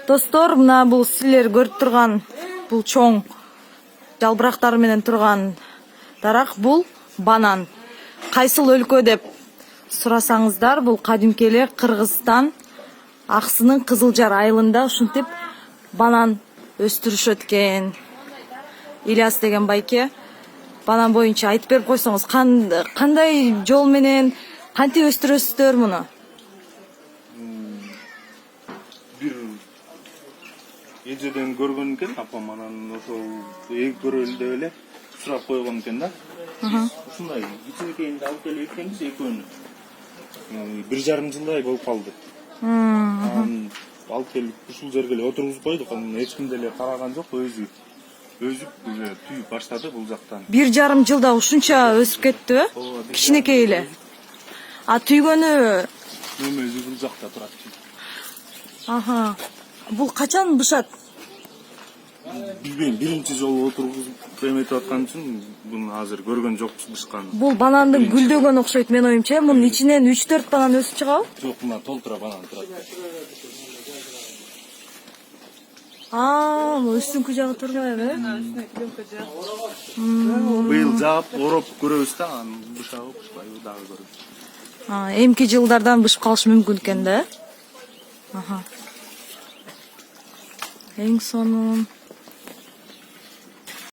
Достор, мына бул силер көрүп турган бул чоң жалбырактары менен турган дарак бул банан. Кайсыл өлкө деп сурасаңыздар, бул кадимки эле Кыргызстан Аксынын Кызылжар айылында ушинтип банан өстүрүшөт экен. Ильяс деген байке банан боюнча айтып берип койсоңуз, кандай жол менен кантип өстүрөсүздөр муну? Бир эжеден көргөн экен, апам анан ошол көрөлү деп эле сурап койгон экен да. Ушундай кичинекейинде алып келип экенбиз, экөөнү. 1,5 жылдай болуп калды. Анан алып келип ушул жерге эле отургузуп койдук. Анан эч ким деле караган жок, өзү уже түйүп баштады бул жактан. 1,5 жылда ушунча өсүп кеттиби? Кичинекей эле. А түйгөнү Өмөзү бул жакта турат. Бул качан бышат? Билбейм, биринчи жолу отургузуп эметип аткан үчүн буну азыр көргөн жокпуз бышканын. Бул банандын гүлдөгөнү окшойт менин оюмча. Мунун ичинен 3-4 банан өсүп чыгабы? Жок, мына толтура банан турат. Үстүңкү жагы турган, Быйыл жаап, ороп көрөбүз да, анан бышабы бышпайбы дагы көрөбүз. Эмки жылдардан бышып калышы мүмкүн экен да. Эң сонун